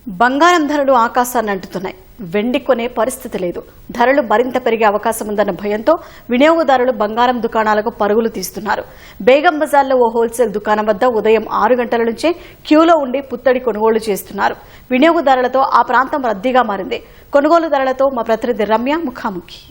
బంగారం ధరలు ఆకాశాన్ని అంటుతున్నాయి. వెండి కొనే పరిస్థితి లేదు. ధరలు మరింత పెరిగే అవకాశం ఉందన్న భయంతో వినియోగదారులు బంగారం దుకాణాలకు పరుగులు తీస్తున్నారు. బేగం బజార్లో ఓ హోల్సేల్ దుకాణం వద్ద ఉదయం 6 గంటల నుంచే క్యూలో ఉండి పుత్తడి కొనుగోలు చేస్తున్నారు. వినియోగదారులతో ఆ ప్రాంతం రద్దీగా మారింది. కొనుగోలుదారులతో మా ప్రతినిధి రమ్య ముఖాముఖి.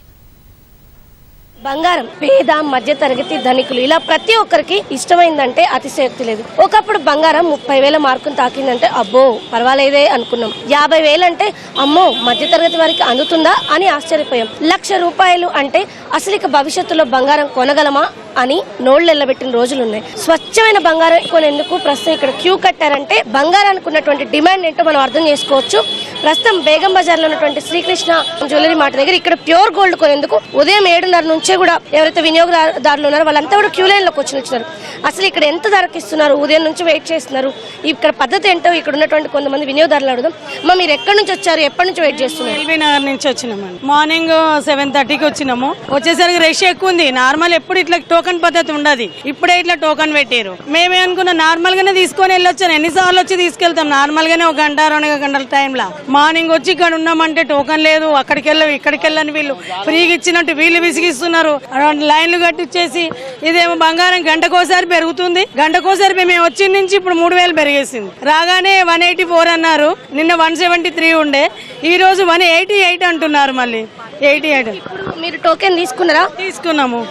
బంగారం పేద మధ్య తరగతి ధనికులు ఇలా ప్రతి ఒక్కరికి ఇష్టమైందంటే అతిశయోక్తి లేదు. ఒకప్పుడు బంగారం 30,000 మార్కును తాకిందంటే అబ్బో పర్వాలేదే అనుకున్నాం. 50,000 అంటే అమ్మో మధ్య తరగతి వారికి అందుతుందా అని ఆశ్చర్యపోయాం. ₹1,00,000 అంటే అసలు ఇక భవిష్యత్తులో బంగారం కొనగలమా అని నోళ్లు ఎల్లబెట్టిన రోజులున్నాయి. స్వచ్ఛమైన బంగారం కొనేందుకు ప్రస్తుతం ఇక్కడ క్యూ కట్టారంటే బంగారానికి ఉన్నటువంటి డిమాండ్ ఏంటో మనం అర్థం చేసుకోవచ్చు. ప్రస్తుతం బేగం బజార్ లో ఉన్నటువంటి శ్రీకృష్ణ జ్యువెలరీ మార్ట్ దగ్గర ఇక్కడ ప్యూర్ గోల్డ్ కొనేందుకు ఉదయం 7:30 నుంచే కూడా ఎవరైతే వినియోగదారులు ఉన్నారో వాళ్ళంతా కూడా క్యూ లైన్ లోకి వచ్చినారు. అసలు ఇక్కడ ఎంత ధరకి ఇస్తున్నారు, ఉదయం నుంచి వెయిట్ చేస్తున్నారు, ఇక్కడ పద్ధతి ఏంటో ఇక్కడ ఉన్నటువంటి కొంతమంది వినియోగదారులు అడుగుదాం. మీరు ఎక్కడి నుంచి వచ్చారు, ఎప్పటి నుంచి వెయిట్ చేస్తున్నారు? ఎల్బీ నగర్ నుంచి వచ్చినామండి. మార్నింగ్ 7:30కి వచ్చినాము. వచ్చేసరికి రష్ ఎక్కువ ఉంది. నార్మల్ ఎప్పుడు ఇట్లా టోకన్ పద్ధతి ఉండదు, ఇప్పుడే ఇట్లా టోకన్ పెట్టారు. మేమే అనుకున్నాం నార్మల్ గానే తీసుకొని వెళ్ళొచ్చాను. ఎన్నిసార్లు వచ్చి తీసుకెళ్తాం నార్మల్ గానే, 1 గంట 2 గంటల టైంలో. మార్నింగ్ వచ్చి ఇక్కడ ఉన్నామంటే టోకన్ లేదు, అక్కడికి వెళ్ళవు ఇక్కడికి వెళ్ళని వీళ్ళు ఫ్రీగా ఇచ్చినట్టు వీళ్ళు విసిగిస్తున్నారు. లైన్లు కట్టిచ్చేసి ఇదేమో బంగారం గంటకోసారి పెరుగుతుంది. గంటకోసారి మేము వచ్చిన నుంచి ఇప్పుడు 3,000 పెరిగేసింది. రాగానే 184 అన్నారు, నిన్న 173 ఉండే, ఈ రోజు 188 అంటున్నారు. మళ్ళీ 88. మీరు టోకెన్ తీసుకున్నారా? తీసుకున్నాము.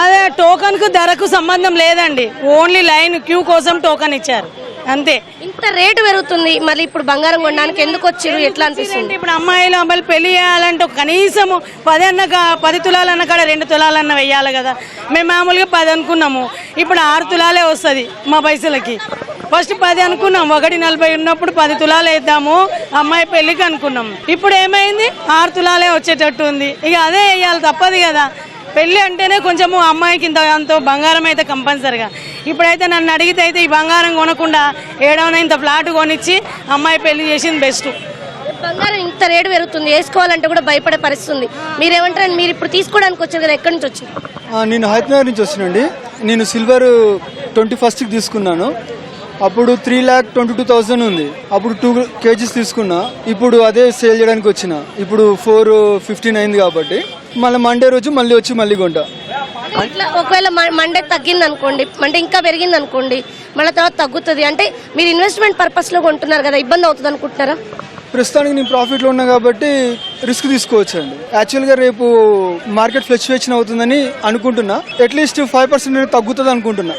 అదే టోకన్ కు ధరకు సంబంధం లేదండి, ఓన్లీ లైన్ క్యూ కోసం టోకన్ ఇచ్చారు అంతే. ఇంత రేటు పెరుగుతుంది, మళ్ళీ ఇప్పుడు బంగారం కొనడానికి ఎందుకు వచ్చారు, ఎట్లా అనిపిస్తుంది? ఇప్పుడు అమ్మాయిలు అబ్బాయిలు పెళ్లి చేయాలంటే కనీసం 10 తులాలన్న కాడ 2 తులాలన్న వెయ్యాలి కదా. మేము మామూలుగా 10 అనుకున్నాము, ఇప్పుడు 6 తులాలే వస్తుంది మా పైసలకి. ఫస్ట్ 10 అనుకున్నాం, 1.40 ఉన్నప్పుడు 10 తులాలు వేద్దాము అమ్మాయి పెళ్లికి అనుకున్నాం. ఇప్పుడు ఏమైంది, 6 తులాలే వచ్చేటట్టు ఉంది. ఇక అదే వేయాలి, తప్పదు కదా. పెళ్లి అంటేనే కొంచెము అమ్మాయికి ఇంత బంగారం అయితే కంపల్సరిగా. ఇప్పుడైతే నన్ను అడిగితే అయితే ఈ బంగారం కొనకుండా ఏడవనా ఇంత ఫ్లాట్ కొనిచ్చి అమ్మాయి పెళ్లి చేసింది బెస్ట్. బంగారం ఇంత రేటు పెరుగుతుంది, వేసుకోవాలంటే కూడా భయపడే పరిస్థితి ఉంది. మీరేమంటారు? మీరు ఇప్పుడు తీసుకోవడానికి వచ్చారు కదా, ఎక్కడి నుంచి వచ్చారు? నేను హైదరాబాద్ నుంచి వచ్చినండి. నేను సిల్వర్ 21st తీసుకున్నాను. అప్పుడు 3,22,000 ఉంది. అప్పుడు 2 kgs తీసుకున్నా. ఇప్పుడు అదే సేల్ చేయడానికి వచ్చిన. ఇప్పుడు 415 అయింది కాబట్టి మళ్ళీ మండే రోజు మళ్ళీ వచ్చి మళ్ళీ కొంటా. ఒకవేళ మండే తగ్గింది అనుకోండి, అంటే ఇంకా పెరిగింది అనుకోండి, మళ్ళీ తర్వాత తగ్గుతుంది అంటే మీరు ఇన్వెస్ట్మెంట్ పర్పస్ లో కొంటున్నారు కదా, ఇబ్బంది అవుతుంది అనుకుంటున్నారా? ప్రస్తుతానికి నేను ప్రాఫిట్లో ఉన్నా కాబట్టి రిస్క్ తీసుకోవచ్చండి. యాక్చువల్గా రేపు మార్కెట్ ఫ్లక్చువేషన్ అవుతుందని అనుకుంటున్నా. అట్లీస్ట్ 5% తగ్గుతుంది అనుకుంటున్నా.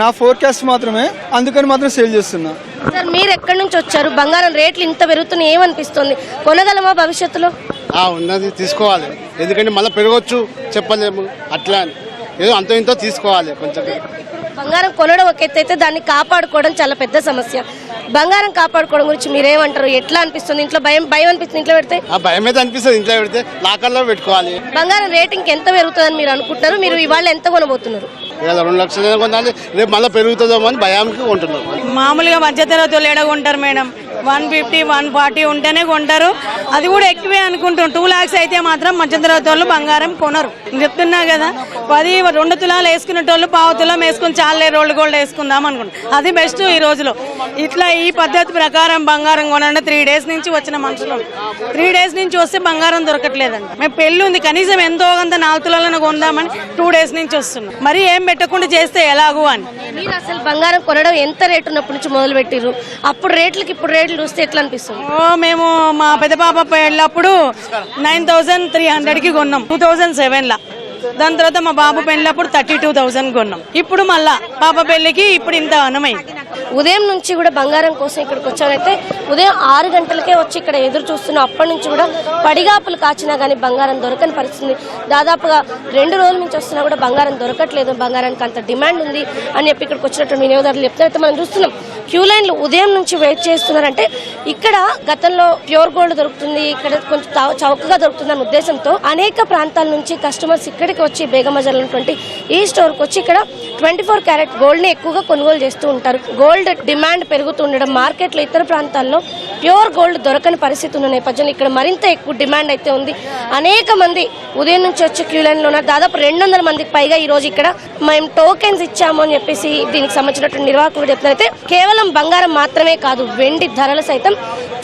నా ఫోర్కాస్ట్ మాత్రమే, అందుకని మాత్రం సేల్ చేస్తున్నా. సార్ మీరు ఎక్కడి నుంచి వచ్చారు? బంగారం రేట్లు ఇంత పెరుగుతున్నాయి, ఏమనిపిస్తుంది? కొనగలమా భవిష్యత్తులో? ఉన్నది తీసుకోవాలి, ఎందుకంటే మళ్ళీ పెరగవచ్చు చెప్పలేము. అట్లా ఏదో అంత ఇంతో తీసుకోవాలి. కొంచెం బంగారం కొనడం ఒక ఎత్తు అయితే దాన్ని కాపాడుకోవడం చాలా పెద్ద సమస్య. బంగారం కాపాడుకోవడం గురించి మీరేమంటారు? ఎట్లా అనిపిస్తుంది? ఇంట్లో భయం అనిపిస్తుంది ఇంట్లో పెడితే? భయం అయితే అనిపిస్తుంది, ఇంట్లో పెడితే లాకర్లో పెట్టుకోవాలి. బంగారం రేటింగ్ ఎంత పెరుగుతుందని మీరు అనుకుంటున్నారు? మీరు ఇవాళ ఎంత కొనబోతున్నారు? 2 లక్షలు కొనాలి, రేపు మళ్ళీ పెరుగుతుందేమో అని భయానికి కొంటున్నారు. మామూలుగా మధ్యతరగతి ఏడ కొంటారు మేడం, 150, 140 ఉంటేనే కొంటారు. అది కూడా ఎక్కువే అనుకుంటాం. 2 lakhs అయితే మాత్రం మధ్యతరగతి వాళ్ళు బంగారం కొనరు. చెప్తున్నా కదా, 2 తులాలు వేసుకునేటోళ్ళు 1/4 తులం వేసుకుని చాలే రోల్డ్ గోల్డ్ వేసుకుందాం అనుకుంటాం. అది బెస్ట్ ఈ రోజులో. ఇట్లా ఈ పద్ధతి ప్రకారం బంగారం కొనండి. 3 days నుంచి వచ్చిన మనుషులు 3 days నుంచి వస్తే బంగారం దొరకట్లేదండి. మేము పెళ్లి ఉంది, కనీసం ఎంతో కొంత 4 తులాలను కొందామని 2 days నుంచి వస్తున్నాం. మరి ఏం పెట్టకుండా చేస్తే ఎలాగూ అని. మీరు అసలు బంగారం కొనడం ఎంత రేటు ఉన్నప్పటి నుంచి మొదలు పెట్టిర్రు? అప్పుడు రేట్లకి ఇప్పుడు రేట్లు చూస్తే ఎట్లా అనిపిస్తుంది? మేము మా పెద్ద పాప పెళ్ళప్పుడు 9,300కి కొన్నాం 2007లో. దాని తర్వాత మా బాబు పెళ్ళప్పుడు 32,000 కొన్నాం. ఇప్పుడు మళ్ళా పాప పెళ్లికి ఇప్పుడు ఇంత అనమైంది. ఉదయం నుంచి కూడా బంగారం కోసం ఇక్కడికి వచ్చారైతే ఉదయం 6 గంటలకే వచ్చి ఇక్కడ ఎదురు చూస్తున్నాం. అప్పటి నుంచి కూడా పడిగాపులు కాచినా కానీ బంగారం దొరకని పరిస్థితి. దాదాపుగా 2 రోజుల నుంచి వస్తున్నా కూడా బంగారం దొరకట్లేదు. బంగారానికి అంత డిమాండ్ ఉంది అని చెప్పి ఇక్కడికి వచ్చినటువంటి వినియోగదారులు చెప్తారైతే మనం చూస్తున్నాం. క్యూ లైన్లు ఉదయం నుంచి వెయిట్ చేస్తున్నారంటే ఇక్కడ గతంలో ప్యూర్ గోల్డ్ దొరుకుతుంది, ఇక్కడ కొంచెం చౌకగా దొరుకుతుందన్న ఉద్దేశంతో అనేక ప్రాంతాల నుంచి కస్టమర్స్ ఇక్కడికి వచ్చి బేగం బజార్లో ఉన్నటువంటి ఈ స్టోర్కి వచ్చి ఇక్కడ 24 క్యారెట్ గోల్డ్ ని ఎక్కువగా కొనుగోలు చేస్తూ ఉంటారు. గోల్డ్ డిమాండ్ పెరుగుతుండడం, మార్కెట్లో ఇతర ప్రాంతాల్లో ప్యూర్ గోల్డ్ దొరకని పరిస్థితి ఉన్న నేపథ్యంలో ఇక్కడ మరింత ఎక్కువ డిమాండ్ అయితే ఉంది. అనేక మంది ఉదయం నుంచి వచ్చి క్యూ లైన్ లో ఉన్నారు. దాదాపు 200 మందికి పైగా ఈ రోజు ఇక్కడ మేము టోకెన్స్ ఇచ్చాము అని చెప్పేసి దీనికి సంబంధించినటువంటి నిర్వాహకులు చెప్తున్నారైతే కేవలం బంగారం మాత్రమే కాదు, వెండి ధరలు సైతం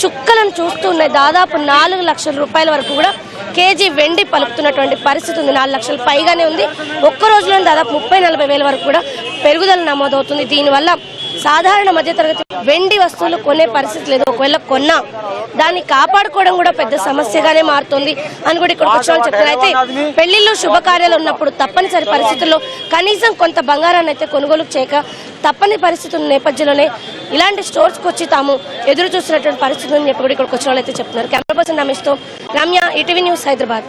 చుక్కలను చూస్తూ ఉన్నాయి. దాదాపు 4 లక్షల రూపాయల వరకు కూడా కేజీ వెండి పలుకుతున్నటువంటి పరిస్థితి ఉంది. 4 లక్షల పైగానే ఉంది. ఒక్క రోజులో దాదాపు 30-40 వేల వరకు కూడా పెరుగుదల నమోదవుతుంది. దీనివల్ల సాధారణ మధ్యతరగతి వెండి వస్తువులు కొనే పరిస్థితి లేదు. ఒకవేళ కొన్నా దాన్ని కాపాడుకోవడం కూడా పెద్ద సమస్యగానే మారుతుంది అని కూడా ఇక్కడ వచ్చిన వాళ్ళు చెప్తున్నారు. అయితే పెళ్లిళ్ళు శుభకార్యాలు ఉన్నప్పుడు తప్పనిసరి పరిస్థితుల్లో కనీసం కొంత బంగారాన్ని అయితే కొనుగోలు చేయక తప్పని పరిస్థితుల నేపథ్యంలోనే ఇలాంటి స్టోర్స్కి వచ్చి తాము ఎదురు చూస్తున్నటువంటి పరిస్థితులు అని చెప్పి కూడా ఇక్కడికి వచ్చిన వాళ్ళు అయితే చెప్తున్నారు. కెమెరా పర్సన్ రమేష్తో రమ్య, ఈటీవీ న్యూస్, హైదరాబాద్.